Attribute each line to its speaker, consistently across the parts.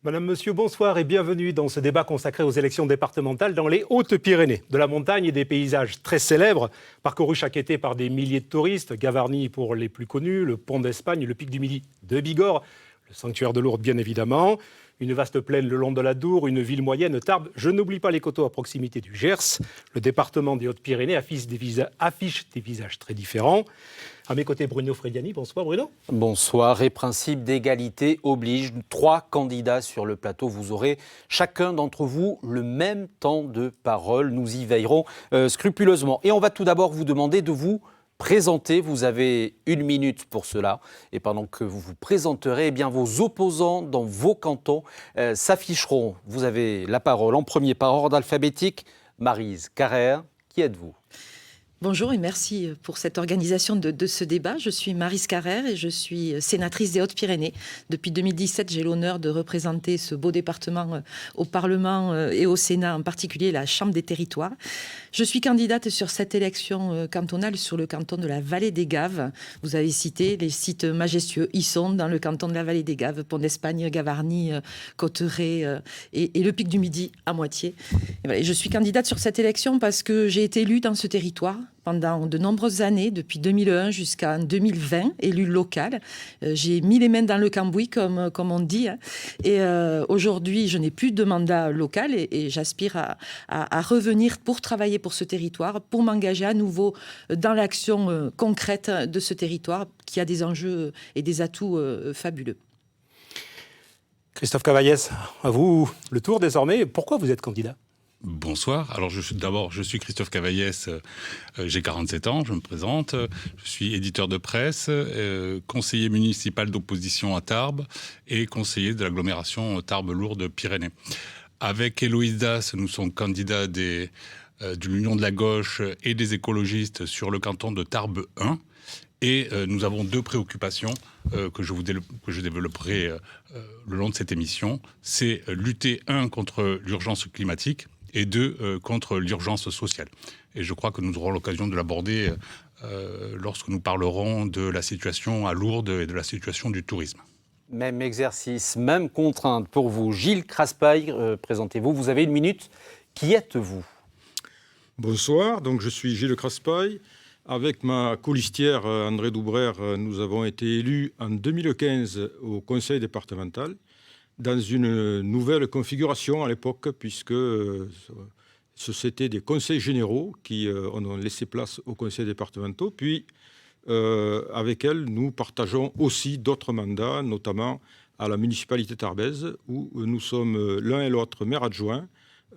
Speaker 1: Madame, Monsieur, bonsoir et bienvenue dans ce débat consacré aux élections départementales dans les Hautes-Pyrénées. De la montagne et des paysages très célèbres, parcourus chaque été par des milliers de touristes, Gavarnie pour les plus connus, le Pont d'Espagne, le Pic du Midi de Bigorre, le sanctuaire de Lourdes bien évidemment, une vaste plaine le long de la Dour, une ville moyenne, Tarbes. Je n'oublie pas les coteaux à proximité du Gers. Le département des Hautes-Pyrénées affiche des visages très différents. À mes côtés, Bruno Frediani. Bonsoir Bruno.
Speaker 2: Bonsoir. Et principe d'égalité oblige. 3 candidats sur le plateau. Vous aurez chacun d'entre vous le même temps de parole. Nous y veillerons scrupuleusement. Et on va tout d'abord vous demander de vous présenter. Vous avez 1 minute pour cela. Et pendant que vous vous présenterez, eh bien, vos opposants dans vos cantons s'afficheront. Vous avez la parole en premier par ordre alphabétique. Maryse Carrère, qui êtes-vous ?
Speaker 3: Bonjour et merci pour cette organisation de ce débat. Je suis Maryse Carrère et je suis sénatrice des Hautes-Pyrénées. Depuis 2017, j'ai l'honneur de représenter ce beau département au Parlement et au Sénat, en particulier la Chambre des territoires. Je suis candidate sur cette élection cantonale sur le canton de la Vallée des Gaves. Vous avez cité les sites majestueux y sont dans le canton de la Vallée des Gaves, Pont d'Espagne, Gavarnie, Cotteret et le Pic du Midi à moitié. Et voilà, je suis candidate sur cette élection parce que j'ai été élue dans ce territoire pendant de nombreuses années, depuis 2001 jusqu'en 2020, élue locale. J'ai mis les mains dans le cambouis, comme on dit. Et aujourd'hui, je n'ai plus de mandat local et j'aspire à revenir pour travailler pour ce territoire, pour m'engager à nouveau dans l'action concrète de ce territoire qui a des enjeux et des atouts fabuleux.
Speaker 1: Christophe Cavaillès, à vous le tour désormais. Pourquoi vous êtes candidat ?
Speaker 4: Bonsoir. Alors, je suis Christophe Cavaillès, j'ai 47 ans, je me présente. Je suis éditeur de presse, conseiller municipal d'opposition à Tarbes et conseiller de l'agglomération Tarbes-Lourdes-Pyrénées. Avec Héloïse Das, nous sommes candidats de l'Union de la gauche et des écologistes sur le canton de Tarbes 1. Et nous avons 2 préoccupations que je développerai le long de cette émission. C'est lutter, 1, contre l'urgence climatique et 2, contre l'urgence sociale. Et je crois que nous aurons l'occasion de l'aborder lorsque nous parlerons de la situation à Lourdes et de la situation du tourisme.
Speaker 2: Même exercice, même contrainte pour vous. Gilles Craspail, présentez-vous. Vous avez 1 minute. Qui êtes-vous ?
Speaker 5: Bonsoir, donc je suis Gilles Craspail. Avec ma colistière André Doubrère, nous avons été élus en 2015 au conseil départemental dans une nouvelle configuration à l'époque, puisque c'était des conseils généraux qui ont laissé place aux conseils départementaux. Puis, avec elle, nous partageons aussi d'autres mandats, notamment à la municipalité tarbaise, où nous sommes l'un et l'autre maire adjoint,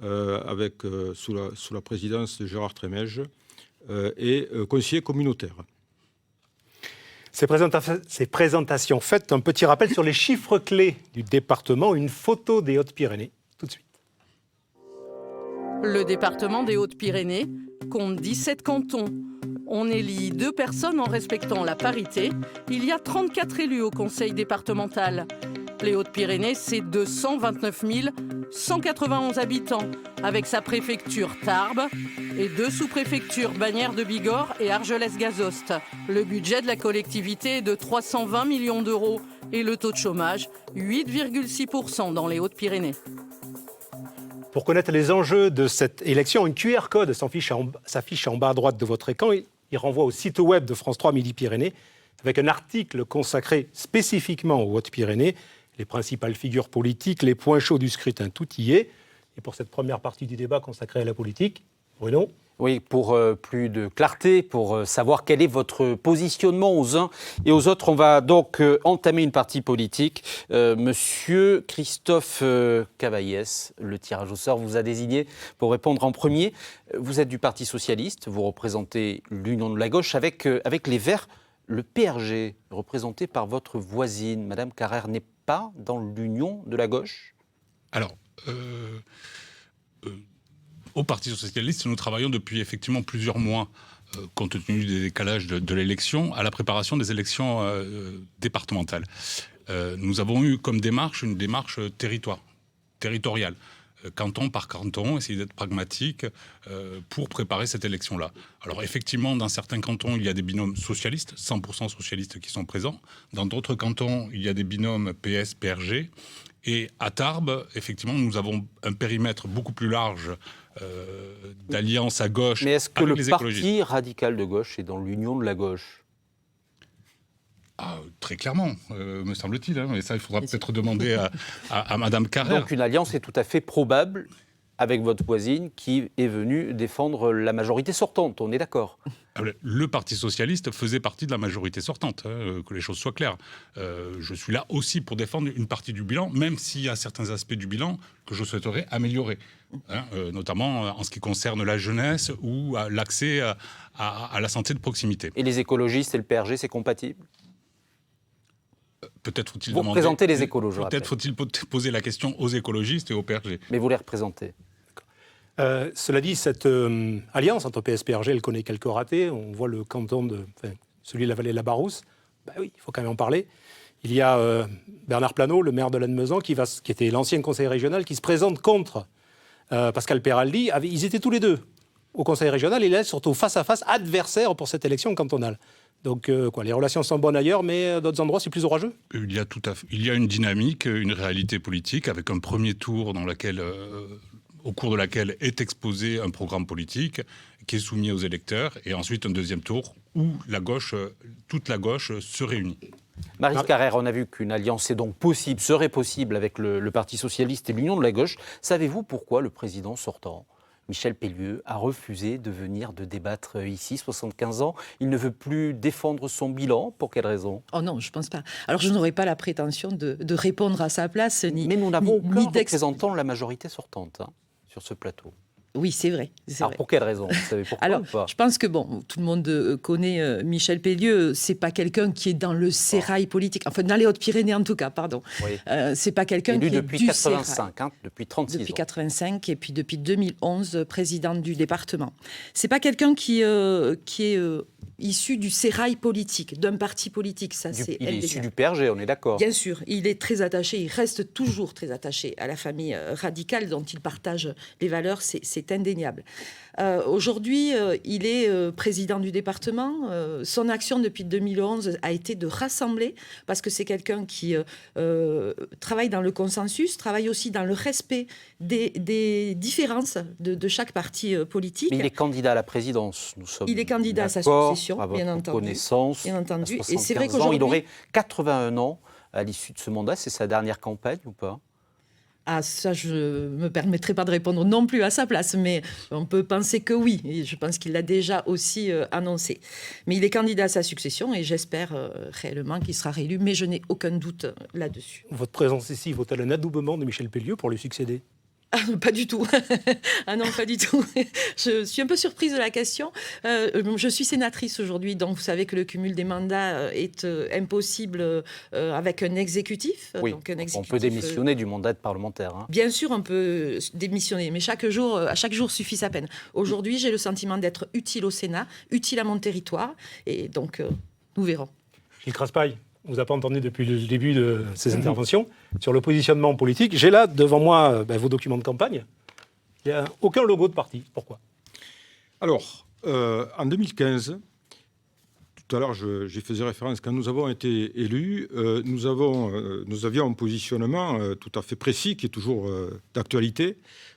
Speaker 5: sous la présidence de Gérard Trémège, et conseiller communautaire.
Speaker 1: Ces présentations faites, un petit rappel sur les chiffres clés du département, une photo des Hautes-Pyrénées, tout de suite.
Speaker 6: Le département des Hautes-Pyrénées compte 17 cantons. On élit 2 personnes en respectant la parité. Il y a 34 élus au conseil départemental. Les Hautes-Pyrénées, c'est 229 191 habitants, avec sa préfecture Tarbes et 2 sous-préfectures, Bagnères de Bigorre et Argelès-Gazost. Le budget de la collectivité est de 320 millions d'euros et le taux de chômage, 8,6% dans les Hautes-Pyrénées.
Speaker 1: Pour connaître les enjeux de cette élection, un QR code s'affiche en bas à droite de votre écran. Il renvoie au site web de France 3 Midi-Pyrénées avec un article consacré spécifiquement aux Hautes-Pyrénées. Les principales figures politiques, les points chauds du scrutin, tout y est. Et pour cette première partie du débat consacrée à la politique, Bruno ?
Speaker 2: Oui, pour plus de clarté, pour savoir quel est votre positionnement aux uns et aux autres, on va donc entamer une partie politique. Monsieur Christophe Cavaillès, le tirage au sort vous a désigné pour répondre en premier. Vous êtes du Parti socialiste, vous représentez l'Union de la gauche avec les Verts. Le PRG, représenté par votre voisine, Madame Carrère, n'est pas dans l'Union de la gauche ?
Speaker 4: Alors, au Parti socialiste, nous travaillons depuis effectivement plusieurs mois, compte tenu des décalages de l'élection, à la préparation des élections départementales. Nous avons eu comme démarche une démarche territoire. territoriale. Canton par canton, essayer d'être pragmatique pour préparer cette élection-là. Alors effectivement, dans certains cantons, il y a des binômes socialistes, 100% socialistes qui sont présents. Dans d'autres cantons, il y a des binômes PS, PRG. Et à Tarbes, effectivement, nous avons un périmètre beaucoup plus large d'alliance à gauche.
Speaker 2: Mais est-ce que
Speaker 4: avec
Speaker 2: le
Speaker 4: les
Speaker 2: parti
Speaker 4: écologistes.
Speaker 2: radical de gauche est dans l'union de la gauche ?
Speaker 4: Très clairement, me semble-t-il. Et ça, il faudra peut-être demander à Madame Carrère.
Speaker 2: Donc une alliance est tout à fait probable avec votre voisine qui est venue défendre la majorité sortante, on est d'accord ?
Speaker 4: Le Parti socialiste faisait partie de la majorité sortante, que les choses soient claires. Je suis là aussi pour défendre une partie du bilan, même s'il y a certains aspects du bilan que je souhaiterais améliorer, notamment en ce qui concerne la jeunesse ou l'accès à la santé de proximité.
Speaker 2: Et les écologistes et le PRG, c'est compatible ?
Speaker 4: Peut-être faut-il
Speaker 2: Vous
Speaker 4: demander,
Speaker 2: représentez les écolos, je rappelle.
Speaker 4: peut-être faut-il poser la question aux écologistes et au PRG.
Speaker 2: Mais vous les représentez.
Speaker 1: Cela dit, cette alliance entre PS-PRG, elle connaît quelques ratés. On voit le canton celui de la vallée de la Barousse. Ben oui, il faut quand même en parler. Il y a Bernard Plano, le maire de Lannemezan, qui était l'ancien conseiller régional, qui se présente contre Pascal Peraldi. Ils étaient tous les deux au conseil régional. Et là, surtout face à face, adversaires pour cette élection cantonale. Donc, les relations sont bonnes ailleurs, mais d'autres endroits, c'est plus orageux.
Speaker 4: Il y a une dynamique, une réalité politique, avec un premier tour au cours de laquelle est exposé un programme politique qui est soumis aux électeurs, et ensuite un deuxième tour où toute la gauche se réunit.
Speaker 2: Maryse Carrère, on a vu qu'une alliance est donc possible, serait possible avec le Parti socialiste et l'Union de la gauche. Savez-vous pourquoi le président sortant, Michel Pellieu, a refusé de venir de débattre ici, 75 ans? Il ne veut plus défendre son bilan. Pour quelle raison?
Speaker 3: Oh non, je ne pense pas. Alors, je n'aurais pas la prétention de répondre à sa place.
Speaker 2: Mais nous n'avons aucun représentant de la majorité sortante sur ce plateau.
Speaker 3: Oui, c'est vrai.
Speaker 2: Alors, pour quelle raison? Vous savez pourquoi?
Speaker 3: Alors,
Speaker 2: ou pas?
Speaker 3: je pense que, tout le monde connaît Michel Pellieu. C'est pas quelqu'un qui est dans le sérail politique. Enfin, dans les Hautes-Pyrénées, en tout cas, pardon.
Speaker 2: Oui.
Speaker 3: C'est pas quelqu'un qui est
Speaker 2: depuis
Speaker 3: du
Speaker 2: 85, depuis 36 ans.
Speaker 3: Depuis 85 et puis depuis 2011, président du département. C'est pas quelqu'un qui est issu du sérail politique, d'un parti politique. Ça, c'est
Speaker 2: il est issu du PRG, on est d'accord.
Speaker 3: Bien sûr, il est très attaché, il reste toujours très attaché à la famille radicale dont il partage les valeurs, c'est indéniable. Aujourd'hui, il est président du département. Son action depuis 2011 a été de rassembler, parce que c'est quelqu'un qui travaille dans le consensus, travaille aussi dans le respect des différences de chaque parti politique.
Speaker 2: Mais il est candidat à la présidence, nous sommes.
Speaker 3: Il est candidat à sa succession,
Speaker 2: à votre
Speaker 3: bien entendu.
Speaker 2: connaissance.
Speaker 3: Bien entendu.
Speaker 2: Et c'est vrai
Speaker 3: qu'aujourd'hui,
Speaker 2: il aurait 81 ans à l'issue de ce mandat. C'est sa dernière campagne ou pas?
Speaker 3: Ah, ça, je ne me permettrai pas de répondre non plus à sa place, mais on peut penser que oui. Et je pense qu'il l'a déjà aussi annoncé. Mais il est candidat à sa succession et j'espère réellement qu'il sera réélu, mais je n'ai aucun doute là-dessus.
Speaker 1: Votre présence ici vaut-elle un adoubement de Michel Pellieu pour lui succéder?
Speaker 3: Ah, pas du tout. Ah non, pas du tout. Je suis un peu surprise de la question. Je suis sénatrice aujourd'hui, donc vous savez que le cumul des mandats est impossible avec un exécutif.
Speaker 2: Oui,
Speaker 3: donc un exécutif,
Speaker 2: on peut démissionner du mandat de parlementaire.
Speaker 3: Bien sûr, on peut démissionner, mais chaque jour suffit sa peine. Aujourd'hui, j'ai le sentiment d'être utile au Sénat, utile à mon territoire, et donc nous verrons.
Speaker 1: Gilles Craspail, on ne vous a pas entendu depuis le début de ces interventions sur le positionnement politique. J'ai là devant moi vos documents de campagne. Il n'y a aucun logo de parti. Pourquoi?
Speaker 5: Alors, en 2015, tout à l'heure, j'y faisais référence, quand nous avons été élus, nous avions un positionnement tout à fait précis, qui est toujours d'actualité.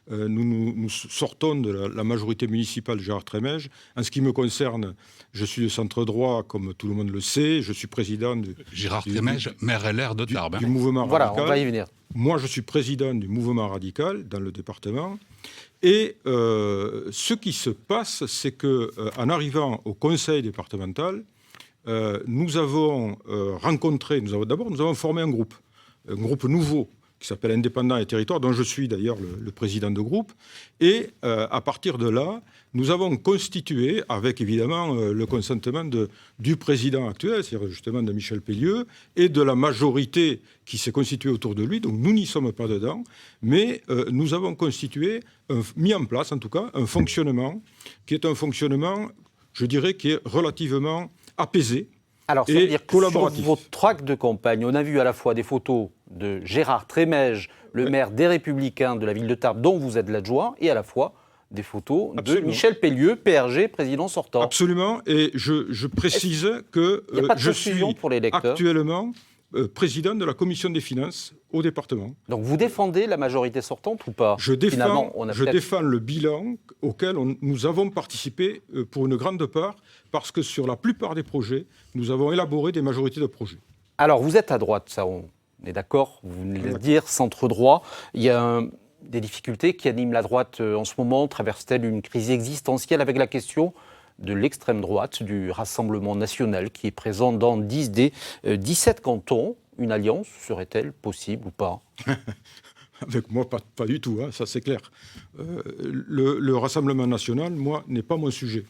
Speaker 5: Nous sortons de la majorité municipale Gérard Trémège. En ce qui me concerne, je suis de centre droit, comme tout le monde le sait. Je suis président
Speaker 4: Gérard Trémège, maire LR de Tarbes.
Speaker 5: Du mouvement
Speaker 2: voilà,
Speaker 5: radical.
Speaker 2: On va y venir.
Speaker 5: Moi, je suis président du mouvement radical dans le département. Et ce qui se passe, c'est qu'en arrivant au conseil départemental, nous avons formé un groupe nouveau qui s'appelle Indépendants et Territoires, dont je suis d'ailleurs le président de groupe. Et à partir de là, nous avons constitué, avec évidemment le consentement du président actuel, c'est-à-dire justement de Michel Pellieu, et de la majorité qui s'est constituée autour de lui, donc nous n'y sommes pas dedans, mais nous avons mis en place en tout cas un fonctionnement qui est un fonctionnement, je dirais, qui est relativement apaisé.
Speaker 2: Alors, ça veut dire que sur votre tract de campagne, on a vu à la fois des photos de Gérard Trémège, le maire des Républicains de la ville de Tarbes, dont vous êtes l'adjoint, et à la fois des photos
Speaker 5: Absolument.
Speaker 2: de Michel Pellieu, PRG, président sortant.
Speaker 5: Absolument, et je précise que
Speaker 2: Il n'y a pas de
Speaker 5: je suis
Speaker 2: confusion pour les lecteurs.
Speaker 5: actuellement président de la commission des finances au département.
Speaker 2: Donc vous défendez la majorité sortante ou pas?
Speaker 5: Je
Speaker 2: Finalement, on a peut-être-
Speaker 5: défends le bilan auquel nous avons participé pour une grande part, parce que sur la plupart des projets, nous avons élaboré des majorités de projets.
Speaker 2: Alors, vous êtes à droite, ça, on est d'accord, vous venez de le dire, centre-droit. Il y a des difficultés qui animent la droite en ce moment. Traverse-t-elle une crise existentielle avec la question de l'extrême droite, du Rassemblement national qui est présent dans 10 des 17 cantons? Une alliance serait-elle possible ou pas?
Speaker 5: Avec moi, pas du tout, hein, ça c'est clair. Le Rassemblement national, moi, n'est pas mon sujet.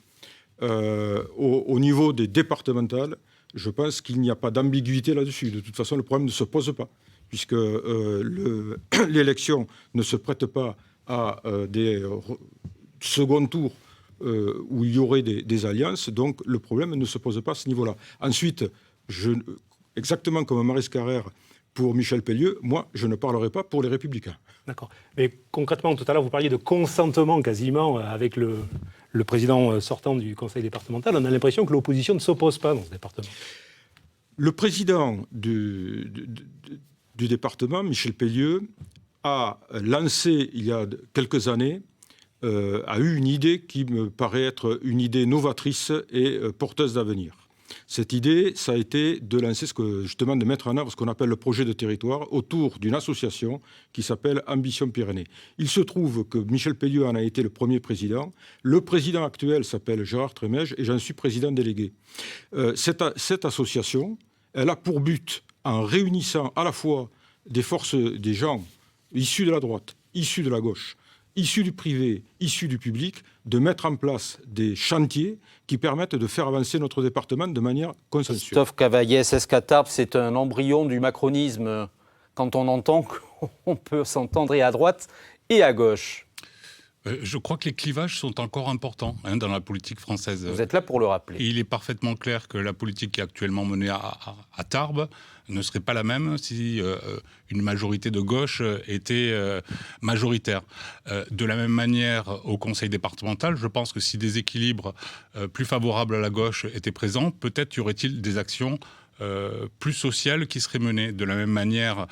Speaker 5: Au niveau des départementales, je pense qu'il n'y a pas d'ambiguïté là-dessus. De toute façon, le problème ne se pose pas, puisque l'élection ne se prête pas à des second tours où il y aurait des alliances. Donc, le problème ne se pose pas à ce niveau-là. Ensuite, exactement comme Maryse Carrère pour Michel Pellieu, moi, je ne parlerai pas pour les Républicains.
Speaker 1: D'accord. Mais concrètement, tout à l'heure, vous parliez de consentement quasiment avec le président sortant du conseil départemental. On a l'impression que l'opposition ne s'oppose pas dans ce département.
Speaker 5: Le président du département, Michel Pellieu, a lancé il y a quelques années, a eu une idée qui me paraît être une idée novatrice et porteuse d'avenir. Cette idée, ça a été de lancer justement de mettre en œuvre ce qu'on appelle le projet de territoire autour d'une association qui s'appelle Ambition Pyrénées. Il se trouve que Michel Pellieu en a été le premier président. Le président actuel s'appelle Gérard Trémège et j'en suis président délégué. Cette association, elle a pour but, en réunissant à la fois des forces, des gens issus de la droite, issus de la gauche, issus du privé, issus du public, de mettre en place des chantiers qui permettent de faire avancer notre département de manière consensuelle.
Speaker 2: Christophe Cavaillès, est-ce qu'à Tarbes, c'est un embryon du macronisme quand on entend qu'on peut s'entendre et à droite et à gauche?
Speaker 4: Je crois que les clivages sont encore importants dans la politique française.
Speaker 2: Vous êtes là pour le rappeler.
Speaker 4: Et il est parfaitement clair que la politique qui est actuellement menée à Tarbes ne serait pas la même si une majorité de gauche était majoritaire. De la même manière, au conseil départemental, je pense que si des équilibres plus favorables à la gauche étaient présents, peut-être y aurait-il des actions plus sociales qui seraient menées. De la même manière,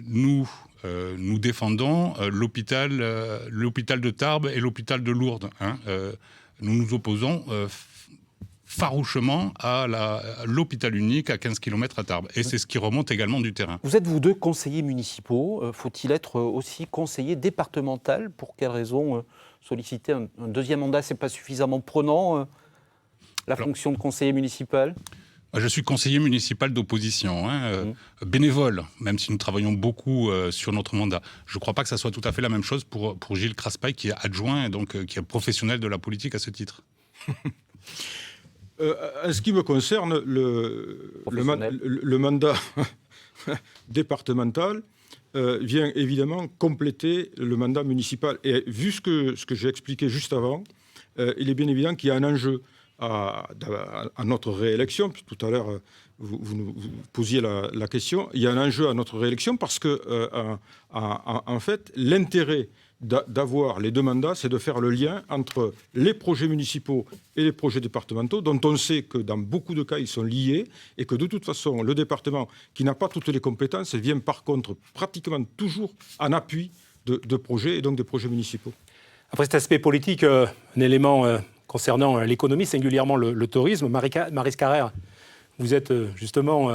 Speaker 4: nous défendons l'hôpital de Tarbes et l'hôpital de Lourdes. Nous nous opposons farouchement à l'hôpital unique à 15 km à Tarbes. Et c'est ce qui remonte également du terrain.
Speaker 2: Vous êtes, vous deux, conseillers municipaux. Faut-il être aussi conseiller départemental? Pour quelle raison solliciter un deuxième mandat? C'est pas suffisamment prenant, la fonction de conseiller municipal?
Speaker 4: Je suis conseiller municipal d'opposition, bénévole, même si nous travaillons beaucoup sur notre mandat. Je ne crois pas que ça soit tout à fait la même chose pour Gilles Craspail, qui est adjoint et donc qui est professionnel de la politique à ce titre.
Speaker 5: En ce qui me concerne, le mandat départemental vient évidemment compléter le mandat municipal. Et vu ce que j'ai expliqué juste avant, il est bien évident qu'il y a un enjeu à notre réélection. Puis tout à l'heure, vous posiez la question. Il y a un enjeu à notre réélection parce que, en fait, l'intérêt d'avoir les deux mandats, c'est de faire le lien entre les projets municipaux et les projets départementaux, dont on sait que dans beaucoup de cas, ils sont liés et que de toute façon, le département, qui n'a pas toutes les compétences, vient par contre pratiquement toujours en appui de projets et donc des projets municipaux.
Speaker 1: Après cet aspect politique, un élément concernant l'économie, singulièrement le tourisme. Maryse Carrère, vous êtes justement,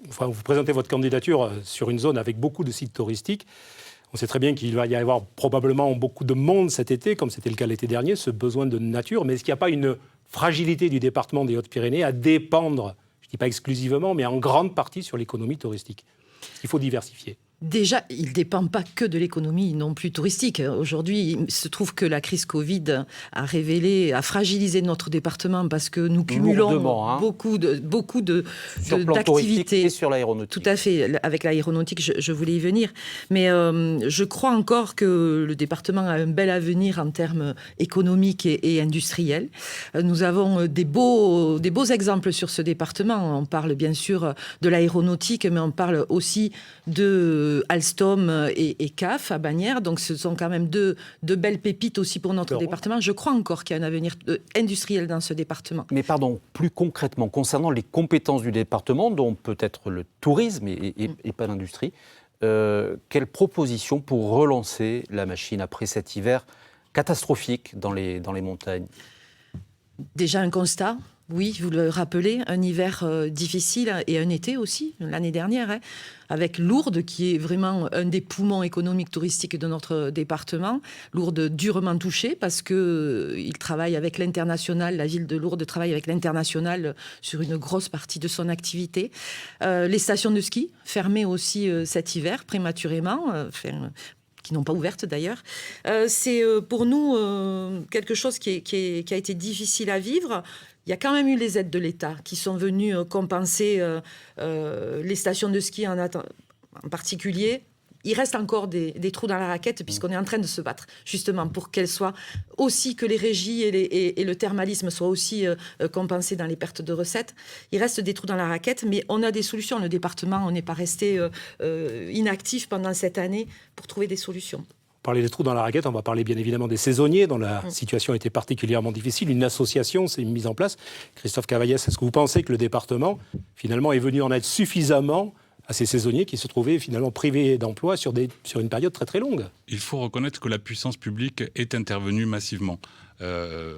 Speaker 1: vous présentez votre candidature sur une zone avec beaucoup de sites touristiques. On sait très bien qu'il va y avoir probablement beaucoup de monde cet été, comme c'était le cas l'été dernier, ce besoin de nature. Mais est-ce qu'il n'y a pas une fragilité du département des Hautes-Pyrénées à dépendre, je ne dis pas exclusivement, mais en grande partie sur l'économie touristique? Il faut diversifier.
Speaker 3: Déjà, il ne dépend pas que de l'économie non plus touristique. Aujourd'hui, il se trouve que la crise Covid a fragilisé notre département parce que nous cumulons beaucoup d'activités.
Speaker 2: Et sur l'aéronautique.
Speaker 3: Tout à fait. Avec l'aéronautique, je voulais y venir. Mais je crois encore que le département a un bel avenir en termes économiques et industriels. Nous avons des beaux exemples sur ce département. On parle bien sûr de l'aéronautique, mais on parle aussi de Alstom et CAF à Bagnères. Donc ce sont quand même deux belles pépites aussi pour notre département. Je crois encore qu'il y a un avenir industriel dans ce département.
Speaker 2: Mais pardon, plus concrètement, concernant les compétences du département, dont peut-être le tourisme et pas l'industrie, quelle proposition pour relancer la machine après cet hiver catastrophique dans les montagnes?
Speaker 3: Déjà un constat, oui, vous le rappelez, un hiver difficile et un été aussi, l'année dernière, avec Lourdes, qui est vraiment un des poumons économiques touristiques de notre département. Lourdes durement touchée parce qu'il travaille avec l'international, la ville de Lourdes travaille avec l'international sur une grosse partie de son activité. Les stations de ski fermées aussi cet hiver, prématurément, qui n'ont pas ouvertes d'ailleurs. C'est pour nous quelque chose qui a été difficile à vivre. Il y a quand même eu les aides de l'État qui sont venues compenser les stations de ski en particulier. Il reste encore des trous dans la raquette puisqu'on est en train de se battre justement pour qu'elles soient aussi, que les régies et le thermalisme soient aussi compensés dans les pertes de recettes. Il reste des trous dans la raquette, mais on a des solutions. Le département, on n'est pas resté inactif pendant cette année pour trouver des solutions.
Speaker 1: Parler des trous dans la raquette, on va parler bien évidemment des saisonniers dont la situation a été particulièrement difficile. Une association s'est mise en place. Christophe Cavaillès, est-ce que vous pensez que le département finalement est venu en aide suffisamment à ces saisonniers qui se trouvaient finalement privés d'emploi sur une période très très longue?
Speaker 4: Il faut reconnaître que la puissance publique est intervenue massivement.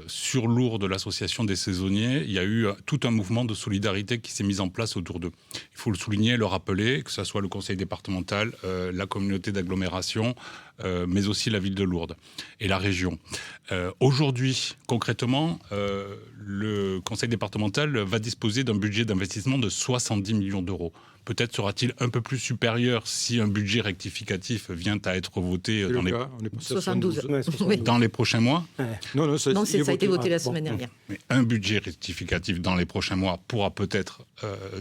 Speaker 4: Sur Lourdes, l'association des saisonniers, il y a eu tout un mouvement de solidarité qui s'est mis en place autour d'eux. Il faut le souligner, le rappeler, que ce soit le conseil départemental, la communauté d'agglomération, mais aussi la ville de Lourdes et la région. Aujourd'hui, concrètement, le conseil départemental va disposer d'un budget d'investissement de 70 millions d'euros. Peut-être sera-t-il un peu plus supérieur si un budget rectificatif vient à être voté dans les...
Speaker 5: On est passé à
Speaker 3: 72.
Speaker 4: Dans les prochains mois.
Speaker 5: Non, ça
Speaker 3: a été voté la semaine dernière.
Speaker 4: Mais un budget rectificatif dans les prochains mois pourra peut-être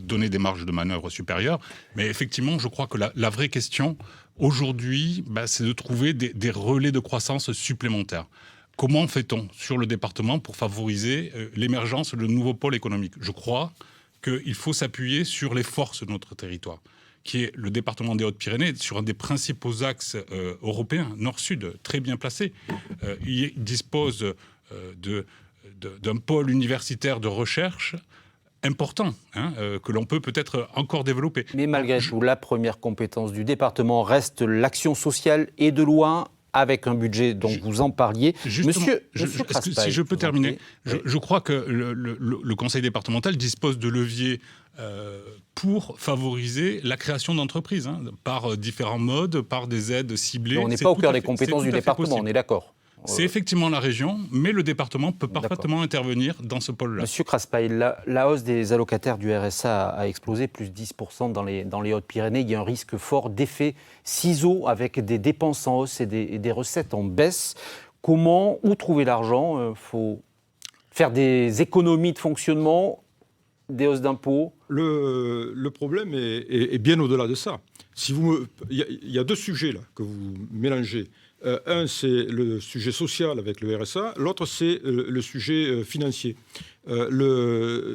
Speaker 4: donner des marges de manœuvre supérieures. Mais effectivement, je crois que la vraie question aujourd'hui, c'est de trouver des relais de croissance supplémentaires. Comment fait-on sur le département pour favoriser l'émergence de nouveaux pôles économiques? Je crois qu'il faut s'appuyer sur les forces de notre territoire, qui est le département des Hautes-Pyrénées, sur un des principaux axes européens, nord-sud, très bien placé. Il dispose d'un pôle universitaire de recherche important, que l'on peut peut-être encore développer.
Speaker 2: Mais malgré tout, la première compétence du département reste l'action sociale et de loin, avec un budget dont vous en parliez. Monsieur Craspail,
Speaker 4: si je peux terminer, je crois que le conseil départemental dispose de leviers pour favoriser la création d'entreprises, par différents modes, par des aides ciblées.
Speaker 2: Mais on n'est pas au cœur des compétences du département, on est d'accord.
Speaker 4: C'est effectivement la région, mais le département peut parfaitement intervenir dans ce pôle-là.
Speaker 2: Monsieur Craspail, la hausse des allocataires du RSA a explosé, plus 10% dans les Hautes-Pyrénées. Il y a un risque fort d'effet ciseau avec des dépenses en hausse et des recettes en baisse. Où trouver l'argent? Faut faire des économies de fonctionnement, des hausses d'impôts?
Speaker 5: Le problème est bien au-delà de ça. Il y a deux sujets là, que vous mélangez. Un, c'est le sujet social avec le RSA. L'autre, c'est le sujet financier.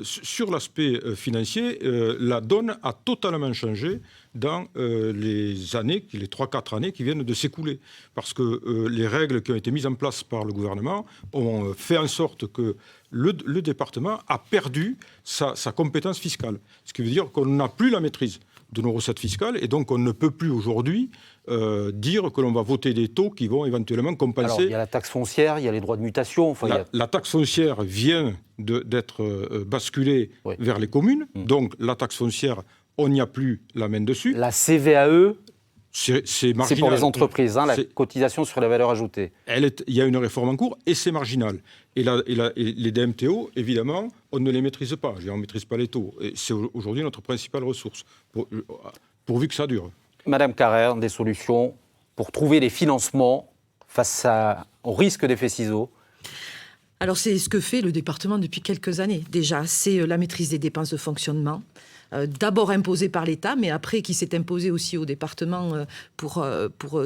Speaker 5: Sur l'aspect financier, la donne a totalement changé dans les 3-4 années qui viennent de s'écouler. Parce que les règles qui ont été mises en place par le gouvernement ont fait en sorte que le département a perdu sa compétence fiscale. Ce qui veut dire qu'on n'a plus la maîtrise de nos recettes fiscales et donc on ne peut plus aujourd'hui dire que l'on va voter des taux qui vont éventuellement compenser.
Speaker 2: Alors, il y a la taxe foncière, il y a les droits de mutation.
Speaker 5: La taxe foncière vient d'être basculée vers les communes. Donc la taxe foncière, on n'y a plus la main dessus.
Speaker 2: La CVAE,
Speaker 5: c'est marginal.
Speaker 2: C'est pour les entreprises, la cotisation sur la valeur ajoutée.
Speaker 5: Il y a une réforme en cours et c'est marginal. Et les DMTO, évidemment, on ne les maîtrise pas. On ne maîtrise pas les taux. Et c'est aujourd'hui notre principale ressource, pourvu que ça dure.
Speaker 2: Madame Carrère, des solutions pour trouver les financements face au risque d'effet ciseaux?
Speaker 3: Alors c'est ce que fait le département depuis quelques années. Déjà, c'est la maîtrise des dépenses de fonctionnement. d'abord imposé par l'État, mais après qui s'est imposé aussi au département pour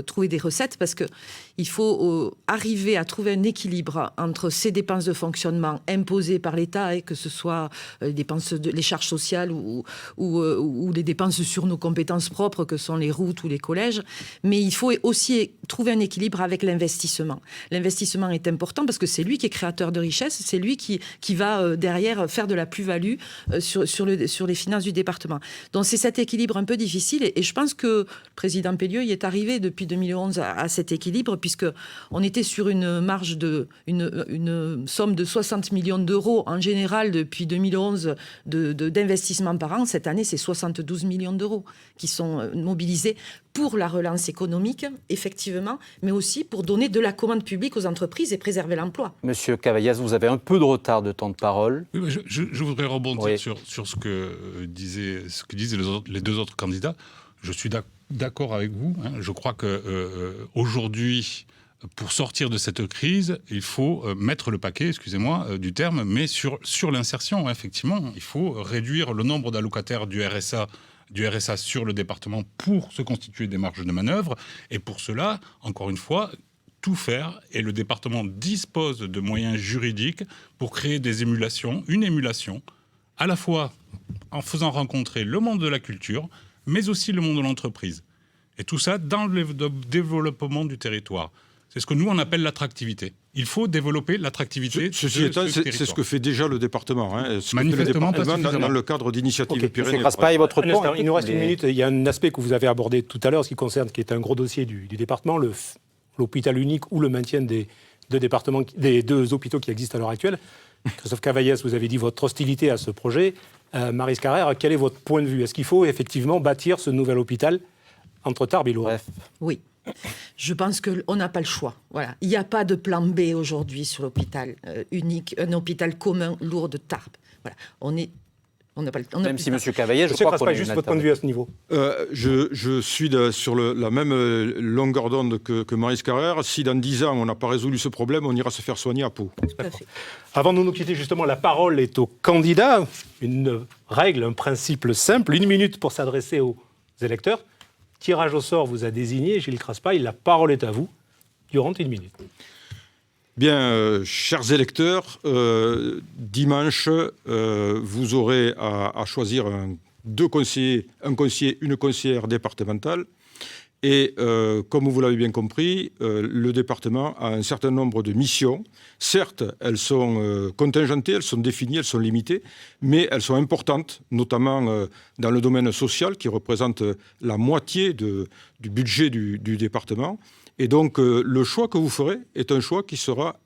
Speaker 3: trouver des recettes, parce qu'il faut arriver à trouver un équilibre entre ces dépenses de fonctionnement imposées par l'État, et que ce soit les charges sociales ou les dépenses sur nos compétences propres, que sont les routes ou les collèges, mais il faut aussi trouver un équilibre avec l'investissement. L'investissement est important parce que c'est lui qui est créateur de richesse, c'est lui qui va derrière faire de la plus-value sur les finances du département. Donc c'est cet équilibre un peu difficile, et je pense que le président Pellieu y est arrivé depuis 2011 à cet équilibre, puisqu'on était sur une marge une somme de 60 millions d'euros en général depuis 2011 d'investissement par an. Cette année, c'est 72 millions d'euros qui sont mobilisés pour la relance économique, effectivement, mais aussi pour donner de la commande publique aux entreprises et préserver l'emploi.
Speaker 2: Monsieur Cavaillès, vous avez un peu de retard de temps de parole.
Speaker 4: Oui, je voudrais rebondir sur ce que disaient les deux autres candidats. Je suis d'accord avec vous. Je crois qu'aujourd'hui, pour sortir de cette crise, il faut mettre le paquet, excusez-moi du terme, mais sur l'insertion, effectivement. Il faut réduire le nombre d'allocataires du RSA sur le département pour se constituer des marges de manœuvre. Et pour cela, encore une fois, tout faire. Et le département dispose de moyens juridiques pour créer une émulation, à la fois en faisant rencontrer le monde de la culture, mais aussi le monde de l'entreprise. Et tout ça dans le développement du territoire. C'est ce que nous, on appelle l'attractivité. Il faut développer l'attractivité
Speaker 5: Ceci étant, c'est ce que fait déjà le département.
Speaker 4: Manifestement,
Speaker 5: dans le cadre d'initiatives Pyrénées.
Speaker 2: Monsieur Craspaille, votre tour.
Speaker 1: Il nous reste une minute. Il y a un aspect que vous avez abordé tout à l'heure, qui est un gros dossier du département, l'hôpital unique ou le maintien des deux hôpitaux qui existent à l'heure actuelle. Christophe Cavaillès, vous avez dit votre hostilité à ce projet. Maryse Carrère, quel est votre point de vue? Est-ce qu'il faut effectivement bâtir ce nouvel hôpital entre Tarbes et Lourdes?
Speaker 3: Oui. Je pense qu'on n'a pas le choix. Voilà. Il n'y a pas de plan B aujourd'hui sur l'hôpital unique, un hôpital commun Lourdes-Tarbes. Voilà.
Speaker 2: Même si M. Cavaillès, je crois qu'on est
Speaker 1: juste votre point de vue à ce niveau.
Speaker 5: Je suis sur la même longueur d'onde que Maryse Carrère. Si dans 10 ans, on n'a pas résolu ce problème, on ira se faire soigner à Pau.
Speaker 1: Avant de nous quitter, justement, la parole est aux candidats. Une règle, un principe simple, 1 minute pour s'adresser aux électeurs. Tirage au sort vous a désigné, Gilles Craspaille, la parole est à vous, durant 1 minute.
Speaker 5: Bien, chers électeurs, dimanche, vous aurez à choisir un conseiller, une conseillère départementale. Et comme vous l'avez bien compris, le département a un certain nombre de missions. Certes, elles sont contingentées, elles sont définies, elles sont limitées, mais elles sont importantes, notamment dans le domaine social, qui représente la moitié du budget du département. Et donc, le choix que vous ferez est un choix qui sera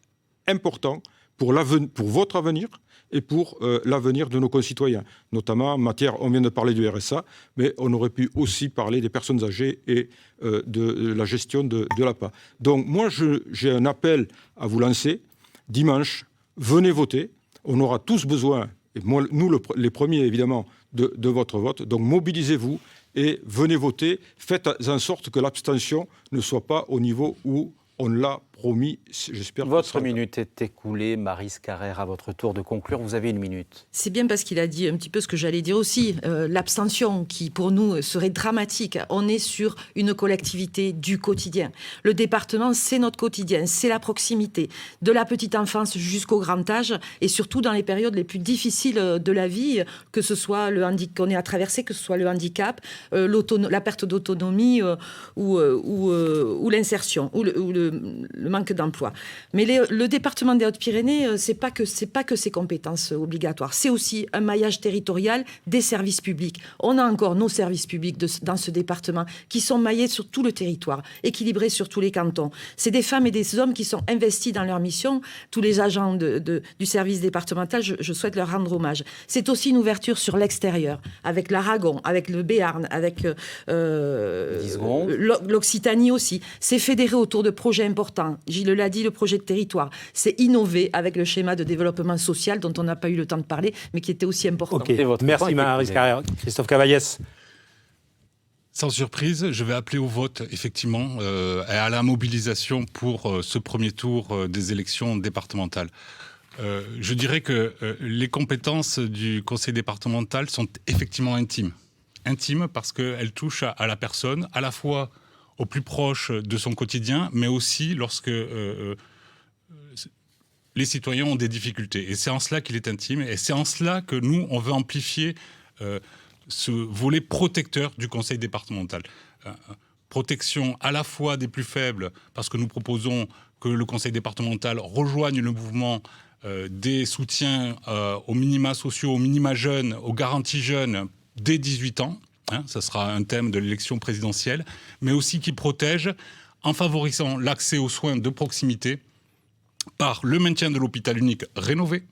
Speaker 5: important pour votre avenir et pour l'avenir de nos concitoyens. Notamment en matière, on vient de parler du RSA, mais on aurait pu aussi parler des personnes âgées et de la gestion de l'APA. Donc moi, j'ai un appel à vous lancer. Dimanche, venez voter. On aura tous besoin, et moi, nous les premiers évidemment, de votre vote. Donc mobilisez-vous et venez voter. Faites en sorte que l'abstention ne soit pas au niveau où on l'a promis, j'espère.
Speaker 2: Votre minute est écoulée. Maryse Carrère, à votre tour de conclure. Vous avez 1 minute.
Speaker 3: C'est bien parce qu'il a dit un petit peu ce que j'allais dire aussi. L'abstention qui, pour nous, serait dramatique. On est sur une collectivité du quotidien. Le département, c'est notre quotidien, c'est la proximité. De la petite enfance jusqu'au grand âge, et surtout dans les périodes les plus difficiles de la vie, que ce soit le handicap qu'on est à traverser, que ce soit le handicap, la perte d'autonomie ou l'insertion, ou le manque d'emploi. Mais le département des Hautes-Pyrénées, c'est pas que ses compétences obligatoires, c'est aussi un maillage territorial des services publics. On a encore nos services publics dans ce département qui sont maillés sur tout le territoire, équilibrés sur tous les cantons. C'est des femmes et des hommes qui sont investis dans leur mission. Tous les agents du service départemental, je souhaite leur rendre hommage. C'est aussi une ouverture sur l'extérieur, avec l'Aragon, avec le Béarn, avec l'Occitanie aussi. C'est fédéré autour de projets importants. Gilles l'a dit, le projet de territoire. C'est innover avec le schéma de développement social dont on n'a pas eu le temps de parler, mais qui était aussi important.
Speaker 1: Okay. Merci Maryse Carrère. Christophe Cavaillès.
Speaker 4: Sans surprise, je vais appeler au vote, effectivement, et à la mobilisation pour ce premier tour des élections départementales. Je dirais que les compétences du conseil départemental sont effectivement intimes. Intimes parce qu'elles touchent à la personne, à la fois au plus proche de son quotidien, mais aussi lorsque les citoyens ont des difficultés. Et c'est en cela qu'il est intime, et c'est en cela que nous, on veut amplifier ce volet protecteur du conseil départemental. Protection à la fois des plus faibles, parce que nous proposons que le conseil départemental rejoigne le mouvement des soutiens aux minima sociaux, aux minima jeunes, aux garanties jeunes dès 18 ans. Ça sera un thème de l'élection présidentielle, mais aussi qui protège en favorisant l'accès aux soins de proximité par le maintien de l'hôpital unique rénové,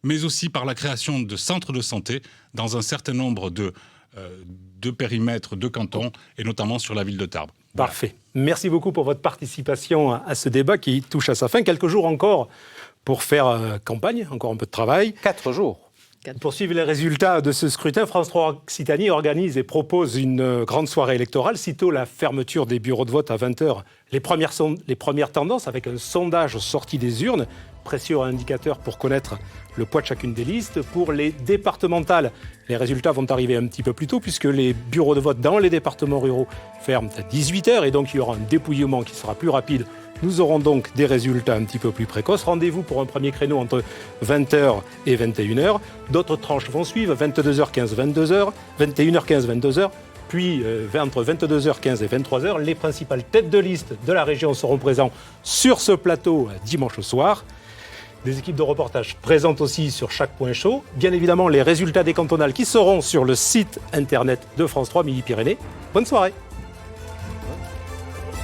Speaker 4: mais aussi par la création de centres de santé dans un certain nombre de périmètres de cantons, et notamment sur la ville de Tarbes. Voilà.
Speaker 1: Parfait. Merci beaucoup pour votre participation à ce débat qui touche à sa fin. Quelques jours encore pour faire campagne, encore un peu de travail.
Speaker 2: 4 jours.
Speaker 1: Pour suivre les résultats de ce scrutin, France 3 Occitanie organise et propose une grande soirée électorale. Sitôt la fermeture des bureaux de vote à 20h, les premières tendances avec un sondage sorti des urnes, précieux indicateur pour connaître le poids de chacune des listes. Pour les départementales, les résultats vont arriver un petit peu plus tôt puisque les bureaux de vote dans les départements ruraux ferment à 18h et donc il y aura un dépouillement qui sera plus rapide. Nous aurons donc des résultats un petit peu plus précoces. Rendez-vous pour un premier créneau entre 20h et 21h. D'autres tranches vont suivre, 22h15, 22h, 21h15, 22h, puis entre 22h15 et 23h. Les principales têtes de liste de la région seront présentes sur ce plateau dimanche soir. Des équipes de reportage présentes aussi sur chaque point chaud. Bien évidemment, les résultats des cantonales qui seront sur le site internet de France 3 Midi-Pyrénées. Bonne soirée.